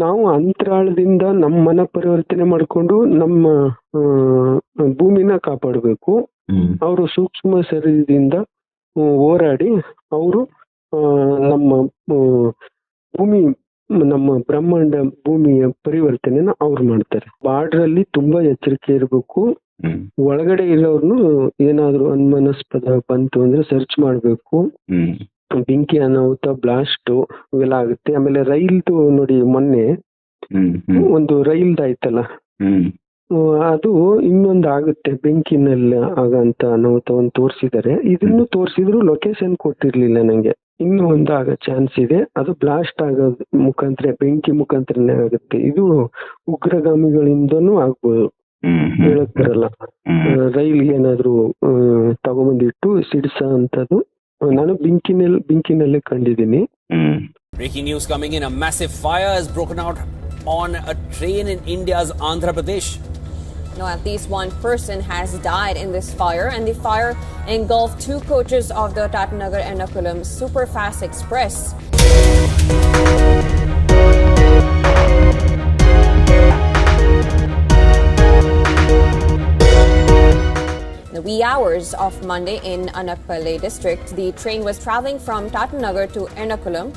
ನಾವು ಅಂತರಾಳದಿಂದ ನಮ್ಮ ಮನ ಪರಿವರ್ತನೆ ಮಾಡಿಕೊಂಡು ನಮ್ಮ ಭೂಮಿನ ಕಾಪಾಡಬೇಕು. ಅವರು ಸೂಕ್ಷ್ಮ ಶರೀರದಿಂದ ಹೋರಾಡಿ ಅವರು ನಮ್ಮ ಭೂಮಿ, ನಮ್ಮ ಬ್ರಹ್ಮಾಂಡ ಭೂಮಿಯ ಪರಿವರ್ತನೆನ ಅವ್ರು ಮಾಡ್ತಾರೆ. ಬಾರ್ಡರ್ ಅಲ್ಲಿ ತುಂಬಾ ಎಚ್ಚರಿಕೆ ಇರಬೇಕು. ಒಳಗಡೆ ಇರೋರ್ನು ಏನಾದ್ರು ಅನುಮಾನಾಸ್ಪದ ಬಂತು ಅಂದ್ರೆ ಸರ್ಚ್ ಮಾಡ್ಬೇಕು. ಬೆಂಕಿ ಅನಾಹುತ, ಬ್ಲಾಸ್ಟ್ ಇವೆಲ್ಲ ಆಗುತ್ತೆ. ಆಮೇಲೆ ರೈಲ್ದು ನೋಡಿ, ಮೊನ್ನೆ ಒಂದು ರೈಲ್ದು ಆಯ್ತಲ್ಲ, ಅದು ಇನ್ನೊಂದು ಆಗುತ್ತೆ ಬೆಂಕಿನಲ್ಲಿ ಆಗಂತ ಅನಾಹುತವನ್ನು ತೋರಿಸಿದ್ದಾರೆ. ಇದನ್ನು ತೋರಿಸಿದ್ರು ಲೊಕೇಶನ್ ಕೊಟ್ಟಿರ್ಲಿಲ್ಲ ನಂಗೆ. ಇನ್ನೂ ಒಂದು ಆಗೋ ಚಾನ್ಸ್ ಇದೆ. ಅದು ಬ್ಲಾಸ್ಟ್ ಆಗೋದ್ ಮುಖಾಂತರ, ಬೆಂಕಿ ಮುಖಾಂತರನೇ ಆಗುತ್ತೆ. ಇದು ಉಗ್ರಗಾಮಿಗಳಿಂದನೂ ಆಗ್ಬೋದು, ಹೇಳಕ್ ಬರಲ್ಲ. ರೈಲ್ ಏನಾದ್ರು ತಗೊಂಬಂದಿಟ್ಟು ಸಿಡಿಸ ಅಂತದ್ದು ನಾನು ಬೆಂಕಿನಲ್ಲೇ ಕಂಡಿದ್ದೀನಿ. Breaking news coming in. A massive fire has broken out on a train in India's Andhra Pradesh. Now, at least one person has died in this fire, and the fire engulfed 2 coaches of the Tatanagar-Ernakulam Superfast Express. The wee hours of Monday in Anappalai district, the train was traveling from Tatanagar to Ernakulam,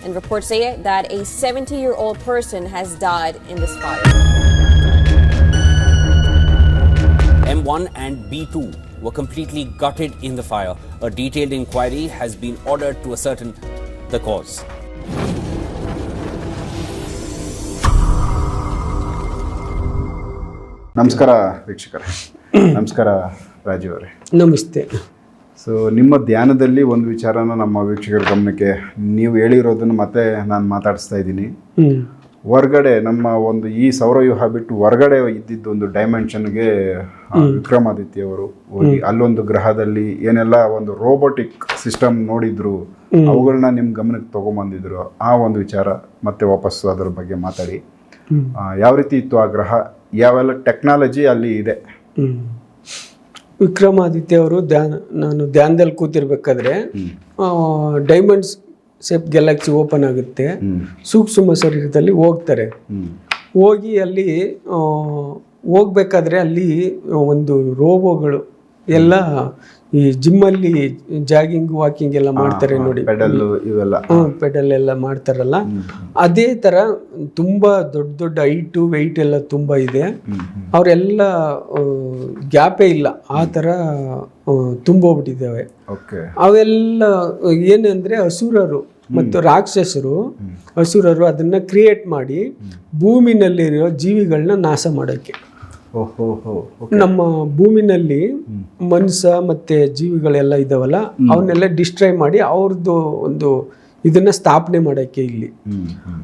and reports say that a 70-year-old person has died in this fire. M1 and B2 were completely gutted in the fire. A detailed inquiry has been ordered to ascertain the cause. ನಮಸ್ಕಾರ ವೀಕ್ಷಕರೇ. ನಮಸ್ಕಾರ ರಾಜೀವ್ ಅವರೇ. ನಮಸ್ತೆ. So ನಿಮ್ಮ ಧ್ಯಾನದಲ್ಲಿ ಒಂದು ವಿಚಾರನ ನಮ್ಮ ವೀಕ್ಷಕರ ಗಮನಕ್ಕೆ ನೀವು ಹೇಳಿರೋದನ್ನು ಮತ್ತೆ ನಾನು ಮಾತಾಡಿಸ್ತಾ ಇದ್ದೀನಿ. ಹೊರಗಡೆ ನಮ್ಮ ಒಂದು ಈ ಸೌರವ್ಯೂಹ ಬಿಟ್ಟು ಹೊರಗಡೆ ಇದ್ದಿದ್ದು ಒಂದು ಡೈಮೆನ್ಷನ್ಗೆ ವಿಕ್ರಮಾದಿತ್ಯ ಅವರು ಹೋಗಿ ಅಲ್ಲೊಂದು ಗ್ರಹದಲ್ಲಿ ಏನೆಲ್ಲ ಒಂದು ರೋಬೋಟಿಕ್ ಸಿಸ್ಟಮ್ ನೋಡಿದ್ರು, ಅವುಗಳನ್ನ ನಿಮ್ಮ ಗಮನಕ್ಕೆ ತಗೊಂಬಂದಿದ್ರು. ಆ ಒಂದು ವಿಚಾರ ಮತ್ತೆ ವಾಪಸ್ಸು ಅದರ ಬಗ್ಗೆ ಮಾತಾಡಿ. ಯಾವ ರೀತಿ ಇತ್ತು ಆ ಗ್ರಹ, ಯಾವೆಲ್ಲ ಟೆಕ್ನಾಲಜಿ ಅಲ್ಲಿ ಇದೆ? ವಿಕ್ರಮಾದಿತ್ಯ ಅವರು ನಾನು ಧ್ಯಾನದಲ್ಲಿ ಕೂತಿರ್ಬೇಕಾದ್ರೆ ಡೈಮಂಡ್ಸ್ ಶೇಪ್ ಗ್ಯಾಲಕ್ಸಿ ಓಪನ್ ಆಗುತ್ತೆ. ಸೂಕ್ಷ್ಮ ಶರೀರದಲ್ಲಿ ಹೋಗ್ತಾರೆ. ಹೋಗಿ ಅಲ್ಲಿ ಹೋಗ್ಬೇಕಾದ್ರೆ ಅಲ್ಲಿ ಒಂದು ರೋಬೋಗಳು ಎಲ್ಲ ಈ ಜಿಮ್ಮಲ್ಲಿ ಜಾಗಿಂಗ್ ವಾಕಿಂಗ್ ಎಲ್ಲ ಮಾಡ್ತಾರೆ ನೋಡಿ, ಪೆಡಲ್ ಎಲ್ಲ ಮಾಡ್ತಾರಲ್ಲ, ಅದೇ ತರ ತುಂಬಾ ದೊಡ್ಡ ದೊಡ್ಡ ಹೈಟು ವೆಯ್ಟ್ ಎಲ್ಲ ತುಂಬಾ ಇದೆ. ಅವರೆಲ್ಲ ಗ್ಯಾಪೇ ಇಲ್ಲ, ಆ ತರ ತುಂಬೋಗ್ಬಿಟ್ಟಿದ್ದಾವೆ. ಅವೆಲ್ಲ ಏನಂದ್ರೆ ಅಸುರರು ಮತ್ತು ರಾಕ್ಷಸರು, ಅಸುರರು ಅದನ್ನ ಕ್ರಿಯೇಟ್ ಮಾಡಿ ಭೂಮಿನಲ್ಲಿರೋ ಜೀವಿಗಳನ್ನ ನಾಶ ಮಾಡೋಕ್ಕೆ. ನಮ್ಮ ಭೂಮಿನಲ್ಲಿ ಮನುಷ್ಯ ಮತ್ತೆ ಜೀವಿಗಳೆಲ್ಲ ಇದಾವಲ್ಲ, ಅವನ್ನೆಲ್ಲ ಡಿಸ್ಟ್ರಾಯ್ ಮಾಡಿ ಅವ್ರದ್ದು ಒಂದು ಇದನ್ನ ಸ್ಥಾಪನೆ ಮಾಡೋಕ್ಕೆ ಇಲ್ಲಿ.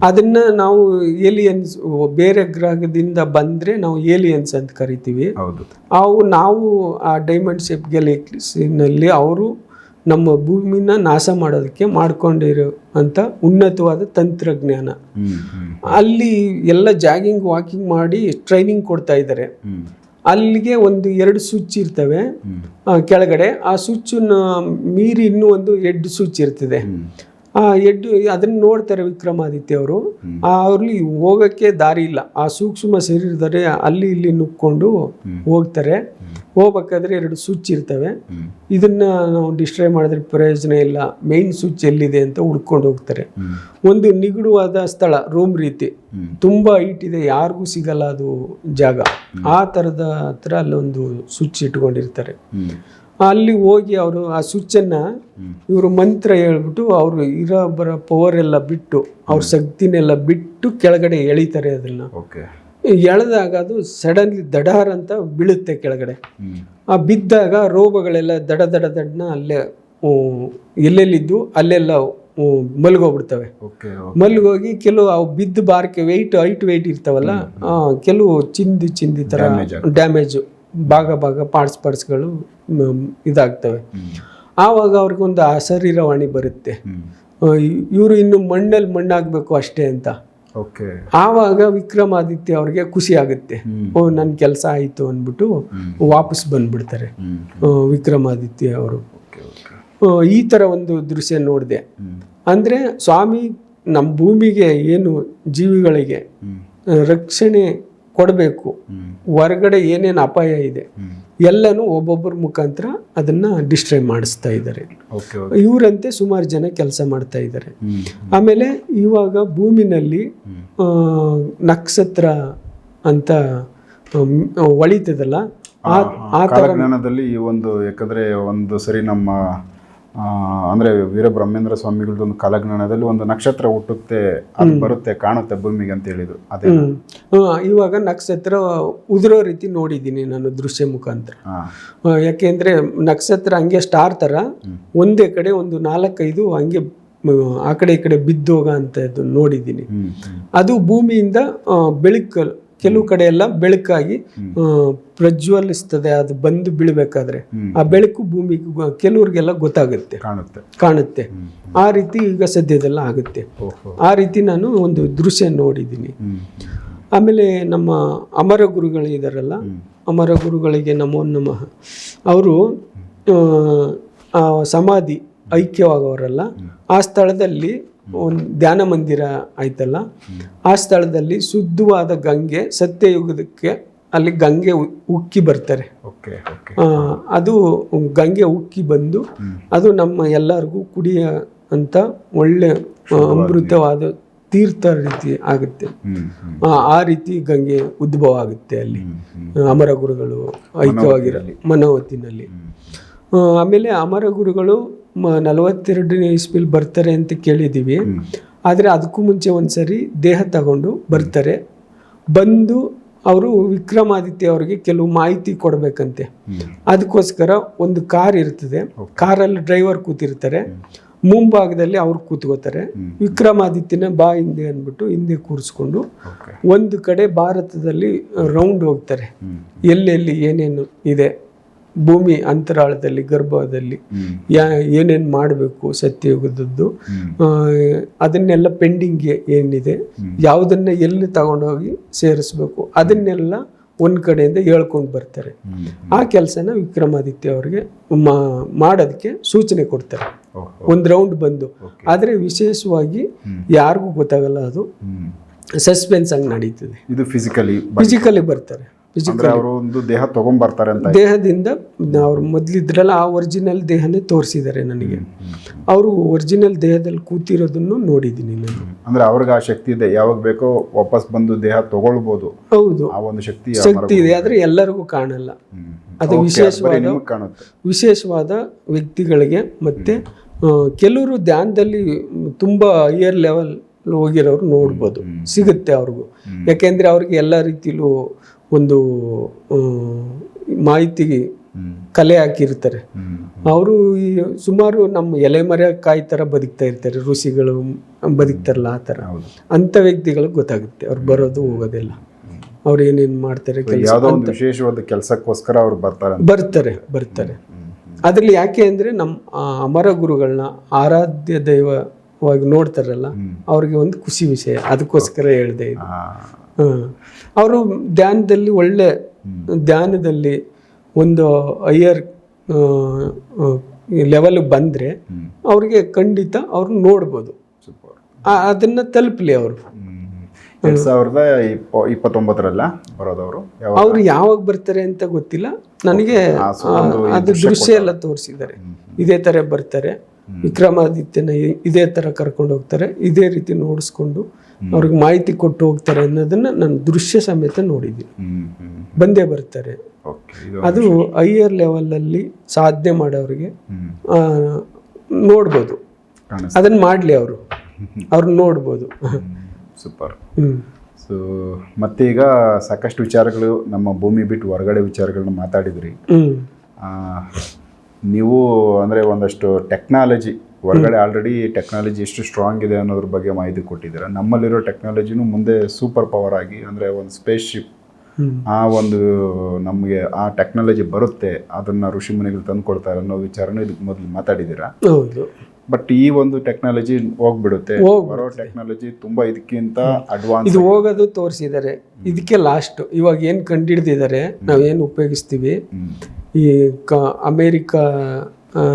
ಅದನ್ನ ನಾವು ಏಲಿಯನ್ಸ್, ಬೇರೆ ಗ್ರಹದಿಂದ ಬಂದ್ರೆ ನಾವು ಏಲಿಯನ್ಸ್ ಅಂತ ಕರಿತೀವಿ. ನಾವು ಆ ಡೈಮಂಡ್ ಶೇಪ್ ಗ್ಯಾಲಕ್ಸಿನಲ್ಲಿ ಅವರು ನಮ್ಮ ಭೂಮಿನ ನಾಶ ಮಾಡೋದಕ್ಕೆ ಮಾಡ್ಕೊಂಡಿರೋ ಅಂತ ಉನ್ನತವಾದ ತಂತ್ರಜ್ಞಾನ. ಅಲ್ಲಿ ಎಲ್ಲ ಜಾಗಿಂಗ್ ವಾಕಿಂಗ್ ಮಾಡಿ ಟ್ರೈನಿಂಗ್ ಕೊಡ್ತಾ ಇದ್ದಾರೆ. ಅಲ್ಲಿಗೆ 1-2 ಸ್ವಿಚ್ ಇರ್ತವೆ ಕೆಳಗಡೆ. ಆ ಸ್ವಿಚ್ಚನ್ನ ಮೀರಿ ಇನ್ನೂ ಒಂದು ಹೆಡ್ ಸ್ವಿಚ್ ಇರ್ತದೆ. ಆ ಹೆಡ್ ಅದನ್ನ ನೋಡ್ತಾರೆ ವಿಕ್ರಮಾದಿತ್ಯ ಅವರು. ಅವ್ರಲ್ಲಿ ಹೋಗಕ್ಕೆ ದಾರಿ ಇಲ್ಲ, ಆ ಸೂಕ್ಷ್ಮ ಶರೀರದಲ್ಲಿ ಅಲ್ಲಿ ಇಲ್ಲಿ ನುಕ್ಕೊಂಡು ಹೋಗ್ತಾರೆ. ಹೋಗ್ಬೇಕಾದ್ರೆ 2 ಸ್ವಿಚ್ ಇರ್ತವೆ. ಇದನ್ನ ನಾವು ಡಿಸ್ಟ್ರಾಯ್ ಮಾಡಿದ್ರೆ ಪ್ರಯೋಜನ ಇಲ್ಲ, ಮೇನ್ ಸ್ವಿಚ್ ಎಲ್ಲಿದೆ ಅಂತ ಹುಡ್ಕೊಂಡು ಹೋಗ್ತಾರೆ. ಒಂದು ನಿಗೂಢವಾದ ಸ್ಥಳ, ರೂಮ್ ರೀತಿ, ತುಂಬಾ ಹೈಟ್ ಇದೆ, ಯಾರಿಗೂ ಸಿಗಲ್ಲ ಅದು ಜಾಗ. ಆ ಥರದ ಹತ್ರ ಅಲ್ಲೊಂದು ಸ್ವಿಚ್ ಇಟ್ಕೊಂಡಿರ್ತಾರೆ. ಅಲ್ಲಿ ಹೋಗಿ ಅವರು ಆ ಸ್ವಿಚ್ಚನ್ನ ಇವರು ಮಂತ್ರ ಹೇಳ್ಬಿಟ್ಟು ಅವರು ಇರೋ ಬರೋ ಪವರ್ ಎಲ್ಲ ಬಿಟ್ಟು, ಅವ್ರ ಶಕ್ತಿನೆಲ್ಲ ಬಿಟ್ಟು ಕೆಳಗಡೆ ಎಳಿತಾರೆ. ಅದನ್ನ ಎಳೆದಾಗ ಅದು ಸಡನ್ಲಿ ದಡಾರ್ ಅಂತ ಬೀಳುತ್ತೆ ಕೆಳಗಡೆ. ಆ ಬಿದ್ದಾಗ ರೋಗಗಳೆಲ್ಲ ದಡನ ಅಲ್ಲೇ ಎಲ್ಲೆಲ್ಲಿದ್ದು ಅಲ್ಲೆಲ್ಲ ಮಲ್ಗೋಗ್ಬಿಡ್ತವೆ. ಮಲ್ಗೋಗಿ ಕೆಲವು ಅವು ಬಿದ್ದು ಬಾರಕ್ಕೆ ಹೈಟ್ ವೆಯ್ಟ್ ಇರ್ತಾವಲ್ಲ, ಕೆಲವು ಚಿಂದಿ ತರ ಡ್ಯಾಮೇಜು, ಭಾಗ ಪಾರ್ಟ್ಸ್ಗಳು ಇದಾಗ್ತವೆ. ಆವಾಗ ಅವ್ರಿಗೊಂದು ಅಶರೀರವಾಣಿ ಬರುತ್ತೆ, ಇವರು ಇನ್ನು ಮಣ್ಣಾಗಬೇಕು ಅಷ್ಟೇ ಅಂತ. ಆವಾಗ ವಿಕ್ರಮಾದಿತ್ಯ ಅವ್ರಿಗೆ ಖುಷಿ ಆಗುತ್ತೆ, ನನ್ನ ಕೆಲಸ ಆಯಿತು ಅಂದ್ಬಿಟ್ಟು ವಾಪಸ್ ಬಂದ್ಬಿಡ್ತಾರೆ ವಿಕ್ರಮಾದಿತ್ಯ ಅವರು. ಈ ಥರ ಒಂದು ದೃಶ್ಯ ನೋಡಿದೆ. ಅಂದರೆ ಸ್ವಾಮಿ ನಮ್ಮ ಭೂಮಿಗೆ ಏನು ಜೀವಿಗಳಿಗೆ ರಕ್ಷಣೆ ಕೊಡಬೇಕು, ಹೊರಗಡೆ ಏನೇನು ಅಪಾಯ ಇದೆ ಎಲ್ಲನೂ ಒಬ್ಬೊಬ್ಬರ ಮುಖಾಂತರ ಅದನ್ನ ಡಿಸ್ಟ್ರೈ ಮಾಡಿಸ್ತಾ ಇದ್ದಾರೆ. ಇವರಂತೆ ಸುಮಾರು ಜನ ಕೆಲಸ ಮಾಡ್ತಾ ಇದ್ದಾರೆ. ಆಮೇಲೆ ಇವಾಗ ಭೂಮಿನಲ್ಲಿ ನಕ್ಷತ್ರ ಅಂತ ಹೊಳಿತದಲ್ಲ, ಆ ಕಾಲಜ್ಞಾನದಲ್ಲಿ ಈ ಒಂದು, ಯಾಕಂದ್ರೆ ಒಂದು ಸರಿ ನಮ್ಮ ಅಂದ್ರೆ ವೀರಬ್ರಹ್ಮೇಂದ್ರ ಸ್ವಾಮಿಗಳದ್ದು ಒಂದು ಕಾಲಜ್ಞಾನದಲ್ಲಿ ಒಂದು ನಕ್ಷತ್ರ ಹುಟ್ಟುತ್ತೆ, ಅದು ಬರುತ್ತೆ, ಕಾಣುತ್ತೆ ಭೂಮಿಗೆ ಅಂತ ಹೇಳಿದ್ರು. ಅದೇ ಇವಾಗ ನಕ್ಷತ್ರ ಉದುರೋ ರೀತಿ ನೋಡಿದ್ದೀನಿ ನಾನು ದೃಶ್ಯ ಮುಖಾಂತರ. ಯಾಕೆಂದ್ರೆ ನಕ್ಷತ್ರ ಹಂಗೆ ಸ್ಟಾರ್ ತರ ಒಂದೇ ಕಡೆ ಒಂದು 4-5 ಹಂಗೆ ಆ ಕಡೆ ಈ ಕಡೆ ಬಿದ್ದೋಗ ಅಂತ ನೋಡಿದ್ದೀನಿ. ಅದು ಭೂಮಿಯಿಂದ ಬೆಳಕಲ್ಲಿ ಕೆಲವು ಕಡೆ ಎಲ್ಲ ಬೆಳಕಾಗಿ ಪ್ರಜ್ವಲಿಸ್ತದೆ. ಅದು ಬಂದು ಬೀಳ್ಬೇಕಾದ್ರೆ ಆ ಬೆಳಕು ಭೂಮಿಗೆ ಕೆಲವ್ರಿಗೆಲ್ಲ ಗೊತ್ತಾಗುತ್ತೆ, ಕಾಣುತ್ತೆ. ಆ ರೀತಿ ಈಗ ಸದ್ಯದೆಲ್ಲ ಆಗುತ್ತೆ. ಆ ರೀತಿ ನಾನು ಒಂದು ದೃಶ್ಯ ನೋಡಿದ್ದೀನಿ. ಆಮೇಲೆ ನಮ್ಮ ಅಮರ ಗುರುಗಳು ಇದಾರಲ್ಲ, ಅಮರ ಗುರುಗಳಿಗೆ ನಮೋ ನಮಃ. ಅವರು ಸಮಾಧಿ ಐಕ್ಯವಾಗವರಲ್ಲ, ಆ ಸ್ಥಳದಲ್ಲಿ ಒಂದು ಧ್ಯಾನ ಮಂದಿರ ಆಯ್ತಲ್ಲ, ಆ ಸ್ಥಳದಲ್ಲಿ ಶುದ್ಧವಾದ ಗಂಗೆ ಸತ್ಯಯುಗದಕ್ಕೆ ಅಲ್ಲಿ ಗಂಗೆ ಉಕ್ಕಿ ಬರ್ತಾರೆ. ಅದು ಗಂಗೆ ಉಕ್ಕಿ ಬಂದು ಅದು ನಮ್ಮ ಎಲ್ಲರಿಗೂ ಕುಡಿಯ ಅಂತ ಒಳ್ಳೆ ಅಮೃತವಾದ ತೀರ್ಥ ರೀತಿ ಆಗುತ್ತೆ. ಆ ರೀತಿ ಗಂಗೆ ಉದ್ಭವ ಆಗುತ್ತೆ ಅಲ್ಲಿ ಅಮರ ಗುರುಗಳು ಐಕ್ಯವಾಗಿರಲಿ ಮನೋವತಿನಲ್ಲಿ. ಆಮೇಲೆ ಅಮರ ಗುರುಗಳು 42ನೇ ಇಸ್ವಿಲಿ ಬರ್ತಾರೆ ಅಂತ ಕೇಳಿದ್ದೀವಿ. ಆದರೆ ಅದಕ್ಕೂ ಮುಂಚೆ ಒಂದ್ಸರಿ ದೇಹ ತಗೊಂಡು ಬರ್ತಾರೆ. ಬಂದು ಅವರು ವಿಕ್ರಮಾದಿತ್ಯ ಅವರಿಗೆ ಕೆಲವು ಮಾಹಿತಿ ಕೊಡಬೇಕಂತೆ. ಅದಕ್ಕೋಸ್ಕರ ಒಂದು ಕಾರ್ ಇರ್ತದೆ, ಕಾರಲ್ಲಿ ಡ್ರೈವರ್ ಕೂತಿರ್ತಾರೆ, ಮುಂಭಾಗದಲ್ಲಿ ಅವ್ರು ಕೂತ್ಕೋತಾರೆ. ವಿಕ್ರಮಾದಿತ್ಯನ ಬಾ ಹಿಂದೆ ಅಂದ್ಬಿಟ್ಟು ಹಿಂದೆ ಕೂರಿಸ್ಕೊಂಡು ಒಂದು ಕಡೆ ಭಾರತದಲ್ಲಿ ರೌಂಡ್ ಹೋಗ್ತಾರೆ. ಎಲ್ಲೆಲ್ಲಿ ಏನೇನು ಇದೆ ಭೂಮಿ ಅಂತರಾಳದಲ್ಲಿ ಗರ್ಭದಲ್ಲಿ ಏನೇನು ಮಾಡಬೇಕು ಸತ್ಯಯುಗದದ್ದು, ಅದನ್ನೆಲ್ಲ ಪೆಂಡಿಂಗ್ ಏನಿದೆ, ಯಾವುದನ್ನ ಎಲ್ಲಿ ತಗೊಂಡೋಗಿ ಸೇರಿಸ್ಬೇಕು ಅದನ್ನೆಲ್ಲ ಒಂದ್ ಕಡೆಯಿಂದ ಹೇಳ್ಕೊಂಡು ಬರ್ತಾರೆ. ಆ ಕೆಲಸನ ವಿಕ್ರಮಾದಿತ್ಯ ಅವರಿಗೆ ಮಾಡೋದಕ್ಕೆ ಸೂಚನೆ ಕೊಡ್ತಾರೆ ಒಂದು ರೌಂಡ್ ಬಂದು. ಆದರೆ ವಿಶೇಷವಾಗಿ ಯಾರಿಗೂ ಗೊತ್ತಾಗಲ್ಲ, ಅದು ಸಸ್ಪೆನ್ಸ್ ಆಗಿ ನಡೀತದೆ. ಇದು ಫಿಸಿಕಲಿ ಬರ್ತಾರೆ, ಒಂದು ದೇಹ ತಗೊಂಡ್ಬರ್ತಾರೆ ಅಂತ. ದೇಹದಿಂದ ಅವ್ರು ಮೊದ್ಲಿದ್ರಲ್ಲ ಆ ಒರಿಜಿನಲ್ ದೇಹನೇ ತೋರಿಸಿದ್ದಾರೆ ನನಗೆ. ಅವರು ಒರಿಜಿನಲ್ ದೇಹದಲ್ಲಿ ಕೂತಿರೋದನ್ನು ನೋಡಿದ್ದೀನಿ ನಾನು. ಅಂದ್ರೆ ಅವ್ರಿಗೆ ಆ ಶಕ್ತಿ ಇದೆ, ಯಾವಾಗ ಬೇಕೋ ವಾಪಸ್ ಬಂದು ದೇಹ ತಗೊಳ್ಬಹುದು. ಹೌದು, ಆ ಒಂದು ಶಕ್ತಿ ಇದೆ, ಆದ್ರೆ ಎಲ್ಲರಿಗೂ ಕಾಣಲ್ಲ. ಅದು ವಿಶೇಷವಾದ ವ್ಯಕ್ತಿಗಳಿಗೆ. ಮತ್ತೆ ಕೆಲವರು ಧ್ಯಾನದಲ್ಲಿ ತುಂಬಾ ಹೈಯರ್ ಲೆವೆಲ್ ಹೋಗಿರೋರು ನೋಡ್ಬೋದು, ಸಿಗುತ್ತೆ ಅವ್ರಿಗೂ. ಯಾಕೆಂದ್ರೆ ಅವ್ರಿಗೆ ಎಲ್ಲ ರೀತಿಲೂ ಒಂದು ಮಾಹಿತಿಗೆ ಕಲೆ ಹಾಕಿರ್ತಾರೆ. ಅವರು ಸುಮಾರು ನಮ್ಮ ಎಲೆಮರೆ ಕಾಯಿ ಥರ ಬದುಕ್ತಾ ಇರ್ತಾರೆ, ಋಷಿಗಳು ಬದುಕ್ತಾರಲ್ಲ ಆ ಥರ. ಅಂಥ ವ್ಯಕ್ತಿಗಳಿಗೆ ಗೊತ್ತಾಗುತ್ತೆ ಅವ್ರು ಬರೋದು ಹೋಗೋದೆಲ್ಲ, ಅವ್ರು ಏನೇನು ಮಾಡ್ತಾರೆ, ವಿಶೇಷವಾದ ಕೆಲಸಕ್ಕೋಸ್ಕರ ಅವ್ರು ಬರ್ತಾರೆ. ಅದ್ರಲ್ಲಿ ಯಾಕೆ ಅಂದರೆ ನಮ್ಮ ಅಮರ ಗುರುಗಳನ್ನ ಆರಾಧ್ಯ ದೈವವಾಗಿ ನೋಡ್ತಾರಲ್ಲ, ಅವ್ರಿಗೆ ಒಂದು ಖುಷಿ ವಿಷಯ. ಅದಕ್ಕೋಸ್ಕರ ಹೇಳಿದೆ ಇದು. ಅವರು ಧ್ಯಾನದಲ್ಲಿ ಒಳ್ಳೆ ಧ್ಯಾನದಲ್ಲಿ ಒಂದು ಹೈಯರ್ ಲೆವೆಲ್ ಬಂದರೆ ಅವ್ರಿಗೆ ಖಂಡಿತ ಅವ್ರು ನೋಡ್ಬೋದು. ಅದನ್ನ ತಲುಪಲಿ ಅವರು. 2029 ಬರೋದವರು. ಅವ್ರು ಯಾವಾಗ ಬರ್ತಾರೆ ಅಂತ ಗೊತ್ತಿಲ್ಲ ನನಗೆ. ಅದು ದೃಶ್ಯ ಎಲ್ಲ ತೋರಿಸಿದ್ದಾರೆ, ಇದೇ ತರ ಬರ್ತಾರೆ. ವಿಕ್ರಮಾದಿತ್ಯನ ಇದೇ ತರ ಕರ್ಕೊಂಡು ಹೋಗ್ತಾರೆ, ಇದೇ ರೀತಿ ನೋಡಿಸ್ಕೊಂಡು ಅವ್ರಿಗೆ ಮಾಹಿತಿ ಕೊಟ್ಟು ಹೋಗ್ತಾರೆ ಅನ್ನೋದನ್ನ ನಾನು ದೃಶ್ಯ ಸಮೇತ ನೋಡಿದ್ದೀನಿ. ಬಂದೇ ಬರ್ತಾರೆ. ಅದು ಹೈಯರ್ ಲೆವೆಲ್ ಅಲ್ಲಿ ಸಾಧನೆ ಮಾಡೋರಿಗೆ ನೋಡ್ಬೋದು. ಅದನ್ನ ಮಾಡ್ಲಿ ಅವ್ರು ನೋಡ್ಬೋದು. ಸೂಪರ್. ಸೊ ಮತ್ತೆ ಈಗ ಸಾಕಷ್ಟು ವಿಚಾರಗಳು ನಮ್ಮ ಭೂಮಿ ಬಿಟ್ಟು ಹೊರಗಡೆ ವಿಚಾರಗಳನ್ನ ಮಾತಾಡಿದ್ರಿ. ನೀವು ಅಂದರೆ ಒಂದಷ್ಟು ಟೆಕ್ನಾಲಜಿ ಹೊರಗಡೆ ಆಲ್ರೆಡಿ ಟೆಕ್ನಾಲಜಿ ಎಷ್ಟು ಸ್ಟ್ರಾಂಗ್ ಇದೆ ಅನ್ನೋದ್ರ ಬಗ್ಗೆ ಮಾಹಿತಿ ಕೊಟ್ಟಿದ್ದೀರಾ. ನಮ್ಮಲ್ಲಿರೋ ಟೆಕ್ನಾಲಜಿನೂ ಮುಂದೆ ಸೂಪರ್ ಪವರ್ ಆಗಿ, ಅಂದರೆ ಒಂದು ಸ್ಪೇಸ್ ಶಿಪ್, ಆ ಒಂದು ನಮಗೆ ಆ ಟೆಕ್ನಾಲಜಿ ಬರುತ್ತೆ, ಅದನ್ನು ಋಷಿ ಮುನಿಗಳು ತಂದು ಕೊಡ್ತಾರೆ ಅನ್ನೋ ವಿಚಾರನೂ ಇದಕ್ಕೆ ಮೊದಲು ಮಾತಾಡಿದ್ದೀರಾ. ಬಟ್ ಈ ಒಂದು ಟೆಕ್ನಾಲಜಿ ಹೋಗ್ಬಿಡುತ್ತೆ, ಬರೋ ಟೆಕ್ನಾಲಜಿ ತುಂಬಾ ಇದಕ್ಕಿಂತ ಅಡ್ವಾನ್ಸ್ ಇದು ಹೋಗೋದು ತೋರಿಸಿದ್ದಾರೆ. ಇದಕ್ಕೆ ಲಾಸ್ಟ್ ಇವಾಗ ಏನು ಕಂಡುಹಿಡಿದಿದ್ದಾರೆ, ನಾವೇನು ಉಪಯೋಗಿಸ್ತೀವಿ, ಈ ಅಮೇರಿಕಾ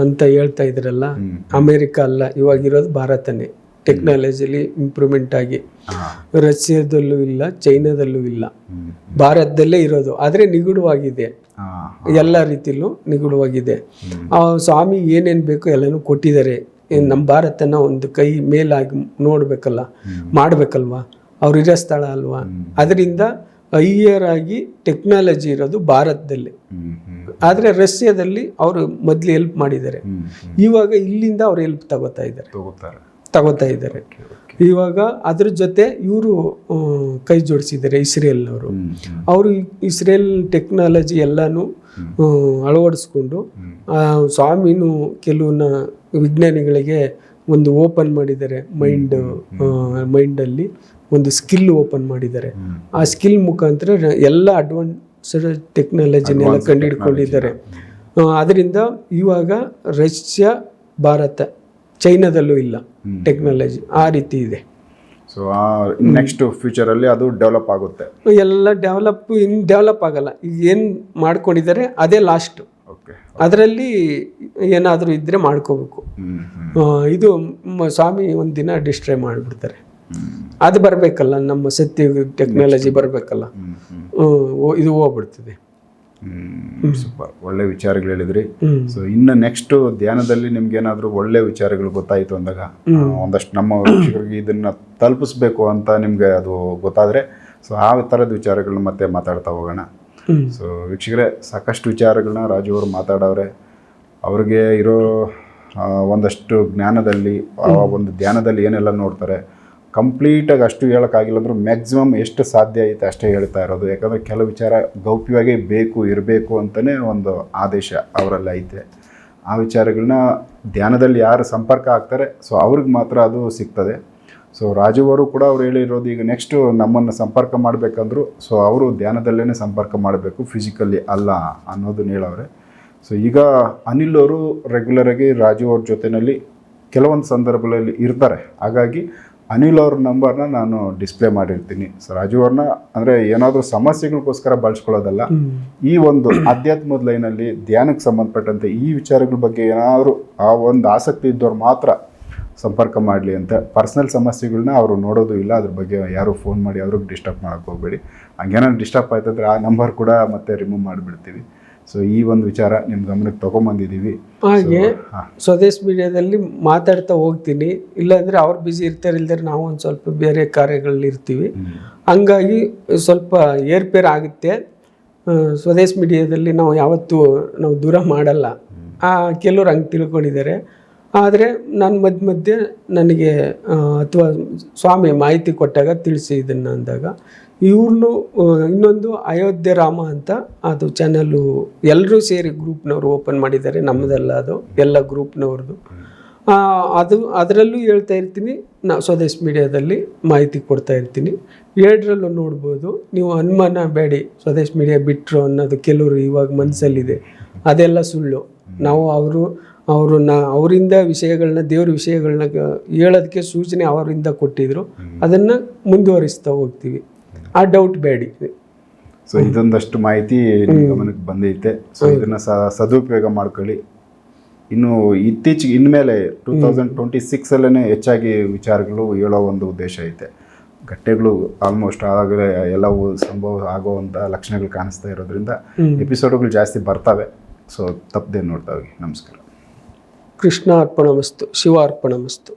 ಅಂತ ಹೇಳ್ತಾ ಇದ್ರಲ್ಲ, ಅಮೇರಿಕಾ ಅಲ್ಲ, ಇವಾಗಿರೋದು ಭಾರತನೇ. ಟೆಕ್ನಾಲಜಿಲಿ ಇಂಪ್ರೂವ್ಮೆಂಟ್ ಆಗಿ. ರಷ್ಯಾದಲ್ಲೂ ಇಲ್ಲ, ಚೈನಾದಲ್ಲೂ ಇಲ್ಲ, ಭಾರತದಲ್ಲೇ ಇರೋದು. ಆದರೆ ನಿಗೂಢವಾಗಿದೆ, ಎಲ್ಲ ರೀತಿಲೂ ನಿಗೂಢವಾಗಿದೆ. ಆ ಸ್ವಾಮಿ ಏನೇನು ಬೇಕೋ ಎಲ್ಲನೂ ಕೊಟ್ಟಿದ್ದಾರೆ. ನಮ್ಮ ಭಾರತನ ಒಂದು ಕೈ ಮೇಲಾಗಿ ನೋಡ್ಬೇಕಲ್ಲ, ಮಾಡ್ಬೇಕಲ್ವಾ, ಅವ್ರಿರೋ ಸ್ಥಳ ಅಲ್ವಾ. ಅದರಿಂದ ಹೈಯರ್ ಆಗಿ ಟೆಕ್ನಾಲಜಿ ಇರೋದು ಭಾರತದಲ್ಲಿ. ಆದರೆ ರಷ್ಯಾದಲ್ಲಿ ಅವರು ಮೊದಲು ಹೆಲ್ಪ್ ಮಾಡಿದ್ದಾರೆ, ಇವಾಗ ಇಲ್ಲಿಂದ ಅವ್ರು ಹೆಲ್ಪ್ ತಗೋತಾ ಇದ್ದಾರೆ. ಇವಾಗ ಅದ್ರ ಜೊತೆ ಇವರು ಕೈ ಜೋಡಿಸಿದ್ದಾರೆ, ಇಸ್ರೇಲ್ನವರು. ಅವರು ಇಸ್ರೇಲ್ ಟೆಕ್ನಾಲಜಿ ಎಲ್ಲನೂ ಅಳವಡಿಸ್ಕೊಂಡು ಸ್ವಾಮಿನೂ ಕೆಲವನ್ನ ವಿಜ್ಞಾನಿಗಳಿಗೆ ಒಂದು ಓಪನ್ ಮಾಡಿದ್ದಾರೆ. ಮೈಂಡಲ್ಲಿ ಒಂದು ಸ್ಕಿಲ್ ಓಪನ್ ಮಾಡಿದ್ದಾರೆ. ಆ ಸ್ಕಿಲ್ ಮುಖಾಂತರ ಎಲ್ಲ ಅಡ್ವಾನ್ಸ್ಡ್ ಟೆಕ್ನಾಲಜಿನೆಲ್ಲ ಕಂಡುಹಿಡ್ಕೊಂಡಿದ್ದಾರೆ. ಅದರಿಂದ ಇವಾಗ ರಷ್ಯಾ, ಭಾರತ, ಚೈನಾದಲ್ಲೂ ಇಲ್ಲ ಟೆಕ್ನಾಲಜಿ, ಆ ರೀತಿ ಇದೆ. ಸೊ ನೆಕ್ಸ್ಟ್ ಫ್ಯೂಚರಲ್ಲಿ ಅದು ಡೆವಲಪ್ ಆಗುತ್ತೆ. ಎಲ್ಲ ಡೆವಲಪ್ ಆಗಲ್ಲ. ಈಗ ಏನು ಮಾಡ್ಕೊಂಡಿದ್ದಾರೆ ಅದೇ ಲಾಸ್ಟ್. ಅದರಲ್ಲಿ ಏನಾದರೂ ಇದ್ರೆ ಮಾಡ್ಕೋಬೇಕು. ಇದು ಸ್ವಾಮಿ ಒಂದಿನ ಡಿಸ್ಟ್ರೈ ಮಾಡಿಬಿಡ್ತಾರೆ. ಅದು ಬರಬೇಕಲ್ಲ, ನಮ್ಮ ಸತ್ಯ ಟೆಕ್ನಾಲಜಿ ಬರಬೇಕಲ್ಲ, ಇದು ಹೋಗ್ಬಿಡ್ತದೆ. ಸೂಪರ್, ಒಳ್ಳೆ ವಿಚಾರಗಳು ಹೇಳಿದ್ರಿ. ಸೊ ಇನ್ನು ನೆಕ್ಸ್ಟ್ ಧ್ಯಾನದಲ್ಲಿ ನಿಮ್ಗೆ ಏನಾದರೂ ಒಳ್ಳೆ ವಿಚಾರಗಳು ಗೊತ್ತಾಯಿತು ಅಂದಾಗ ಒಂದಷ್ಟು ನಮ್ಮ ವೀಕ್ಷಕರಿಗೆ ಇದನ್ನ ತಲುಪಿಸ್ಬೇಕು ಅಂತ ನಿಮ್ಗೆ ಅದು ಗೊತ್ತಾದರೆ ಸೊ ಆ ಥರದ ವಿಚಾರಗಳನ್ನ ಮತ್ತೆ ಮಾತಾಡ್ತಾ ಹೋಗೋಣ. ಸೊ ವೀಕ್ಷಕರೇ, ಸಾಕಷ್ಟು ವಿಚಾರಗಳನ್ನ ರಾಜು ಅವರು ಮಾತಾಡವ್ರೆ. ಅವ್ರಿಗೆ ಇರೋ ಒಂದಷ್ಟು ಜ್ಞಾನದಲ್ಲಿ, ಒಂದು ಧ್ಯಾನದಲ್ಲಿ ಏನೆಲ್ಲ ನೋಡ್ತಾರೆ, ಕಂಪ್ಲೀಟಾಗಿ ಅಷ್ಟು ಹೇಳೋಕ್ಕಾಗಿಲ್ಲ ಅಂದರೂ ಮ್ಯಾಕ್ಸಿಮಮ್ ಎಷ್ಟು ಸಾಧ್ಯ ಐತೆ ಅಷ್ಟೇ ಹೇಳ್ತಾ ಇರೋದು. ಯಾಕಂದರೆ ಕೆಲವು ವಿಚಾರ ಗೌಪ್ಯವಾಗಿ ಇರಬೇಕು ಅಂತಲೇ ಒಂದು ಆದೇಶ ಅವರಲ್ಲಿ ಐತೆ. ಆ ವಿಚಾರಗಳನ್ನ ಧ್ಯಾನದಲ್ಲಿ ಯಾರು ಸಂಪರ್ಕ ಆಗ್ತಾರೆ ಸೊ ಅವ್ರಿಗೆ ಮಾತ್ರ ಅದು ಸಿಗ್ತದೆ. ಸೊ ರಾಜು ಅವರು ಕೂಡ ಅವ್ರು ಹೇಳಿರೋದು, ಈಗ ನೆಕ್ಸ್ಟು ನಮ್ಮನ್ನು ಸಂಪರ್ಕ ಮಾಡಬೇಕಂದ್ರು ಸೊ ಅವರು ಧ್ಯಾನದಲ್ಲೇ ಸಂಪರ್ಕ ಮಾಡಬೇಕು, ಫಿಸಿಕಲಿ ಅಲ್ಲ ಅನ್ನೋದನ್ನ ಹೇಳವ್ರೆ. ಸೊ ಈಗ ಅನಿಲ್ ಅವರು ರೆಗ್ಯುಲರಾಗಿ ರಾಜು ಅವ್ರ ಜೊತೆಯಲ್ಲಿ ಕೆಲವೊಂದು ಸಂದರ್ಭಗಳಲ್ಲಿ ಇರ್ತಾರೆ. ಹಾಗಾಗಿ ಅನಿಲ್ ಅವ್ರ ನಂಬರ್ನ ನಾನು ಡಿಸ್ಪ್ಲೇ ಮಾಡಿರ್ತೀನಿ. ಸೊ ರಾಜು ಅವ್ರನ್ನ ಅಂದರೆ ಏನಾದರೂ ಸಮಸ್ಯೆಗಳಿಗೋಸ್ಕರ ಬಳಸ್ಕೊಳ್ಳೋದಲ್ಲ, ಈ ಒಂದು ಅಧ್ಯಾತ್ಮದ ಲೈನಲ್ಲಿ ಧ್ಯಾನಕ್ಕೆ ಸಂಬಂಧಪಟ್ಟಂತೆ ಈ ವಿಚಾರಗಳ ಬಗ್ಗೆ ಏನಾದರೂ ಆ ಒಂದು ಆಸಕ್ತಿ ಇದ್ದವ್ರು ಮಾತ್ರ ಸಂಪರ್ಕ ಮಾಡಲಿ ಅಂತ. ಪರ್ಸ್ನಲ್ ಸಮಸ್ಯೆಗಳನ್ನ ಅವರು ನೋಡೋದು ಇಲ್ಲ, ಅದ್ರ ಬಗ್ಗೆ ಯಾರು ಫೋನ್ ಮಾಡಿ ಅವ್ರಿಗೆ ಡಿಸ್ಟರ್ಬ್ ಮಾಡೋಕ್ಕೆ ಹೋಗಬೇಡಿ. ಹಂಗೇನಾದ್ರು ಡಿಸ್ಟರ್ಬ್ ಆಯ್ತಂದ್ರೆ ಆ ನಂಬರ್ ಕೂಡ ಮತ್ತೆ ರಿಮೂವ್ ಮಾಡಿಬಿಡ್ತೀವಿ. ಸೊ ಈ ಒಂದು ವಿಚಾರ ನಿಮ್ಮ ಗಮನಕ್ಕೆ ತೊಗೊಂಬಂದಿದ್ದೀವಿ. ಹಾಗೆ ಸ್ವದೇಶ್ ಮೀಡಿಯಾದಲ್ಲಿ ಮಾತಾಡ್ತಾ ಹೋಗ್ತೀನಿ, ಇಲ್ಲಾಂದರೆ ಅವ್ರು ಬ್ಯುಸಿ ಇರ್ತಾರೆ, ಇಲ್ದರೆ ನಾವು ಒಂದು ಸ್ವಲ್ಪ ಬೇರೆ ಕಾರ್ಯಗಳಲ್ಲಿ ಇರ್ತೀವಿ. ಹಂಗಾಗಿ ಸ್ವಲ್ಪ ಏರ್ಪೇರ್ ಆಗುತ್ತೆ. ಸ್ವದೇಶ್ ಮೀಡಿಯಾದಲ್ಲಿ ನಾವು ಯಾವತ್ತೂ ನಾವು ದೂರ ಮಾಡಲ್ಲ. ಕೆಲವ್ರು ಹಂಗೆ ತಿಳ್ಕೊಂಡಿದ್ದಾರೆ. ಆದರೆ ನಾನು ಮಧ್ಯೆ ನನಗೆ ಅಥವಾ ಸ್ವಾಮಿ ಮಾಹಿತಿ ಕೊಟ್ಟಾಗ ತಿಳಿಸಿ ಇದನ್ನು ಅಂದಾಗ ಇವ್ರನ್ನೂ ಇನ್ನೊಂದು ಅಯೋಧ್ಯೆ ರಾಮ ಅಂತ ಅದು ಚಾನಲ್ಲು ಎಲ್ಲರೂ ಸೇರಿ ಗ್ರೂಪ್ನವರು ಓಪನ್ ಮಾಡಿದ್ದಾರೆ. ನಮ್ಮದಲ್ಲ, ಅದು ಎಲ್ಲ ಗ್ರೂಪ್ನವ್ರದ್ದು. ಅದರಲ್ಲೂ ಹೇಳ್ತಾ ಇರ್ತೀನಿ, ನಾವು ಸ್ವದೇಶ್ ಮೀಡಿಯಾದಲ್ಲಿ ಮಾಹಿತಿ ಕೊಡ್ತಾ ಇರ್ತೀನಿ. ಎರಡರಲ್ಲೂ ನೋಡ್ಬೋದು. ನೀವು ಅನುಮಾನ ಬೇಡಿ, ಸ್ವದೇಶ್ ಮೀಡಿಯಾ ಬಿಟ್ಟರು ಅನ್ನೋದು ಕೆಲವರು ಇವಾಗ ಮನಸ್ಸಲ್ಲಿದೆ. ಅದೆಲ್ಲ ಸುಳ್ಳು. ನಾವು ಅವರಿಂದ ವಿಷಯಗಳನ್ನ, ದೇವ್ರ ವಿಷಯಗಳನ್ನ ಹೇಳೋದಕ್ಕೆ ಸೂಚನೆ ಅವರಿಂದ ಕೊಟ್ಟಿದ್ರು, ಅದನ್ನು ಮುಂದುವರಿಸ್ತಾ ಹೋಗ್ತೀವಿ. ಆ ಡೌಟ್ ಬೇಡಿ. ಸೊ ಇದೊಂದಷ್ಟು ಮಾಹಿತಿ ಗಮನಕ್ಕೆ ಬಂದೈತೆ. ಸೊ ಇದನ್ನು ಸದುಪಯೋಗ ಮಾಡ್ಕೊಳ್ಳಿ. ಇನ್ನು ಇತ್ತೀಚೆಗೆ ಇನ್ಮೇಲೆ 2026 ಹೆಚ್ಚಾಗಿ ವಿಚಾರಗಳು ಹೇಳೋ ಒಂದು ಉದ್ದೇಶ ಐತೆ. ಘಟ್ಟೆಗಳು ಆಲ್ಮೋಸ್ಟ್ ಆಗಲೇ ಎಲ್ಲವೂ ಸಂಭವ ಆಗೋವಂಥ ಲಕ್ಷಣಗಳು ಕಾಣಿಸ್ತಾ ಇರೋದ್ರಿಂದ ಎಪಿಸೋಡ್ಗಳು ಜಾಸ್ತಿ ಬರ್ತವೆ. ಸೊ ತಪ್ಪದೆ ನೋಡ್ತಾ ಹೋಗಿ. ನಮಸ್ಕಾರ. ಕೃಷ್ಣ ಅರ್ಪಣಮಸ್ತು, ಶಿವ ಅರ್ಪಣಮಸ್ತು.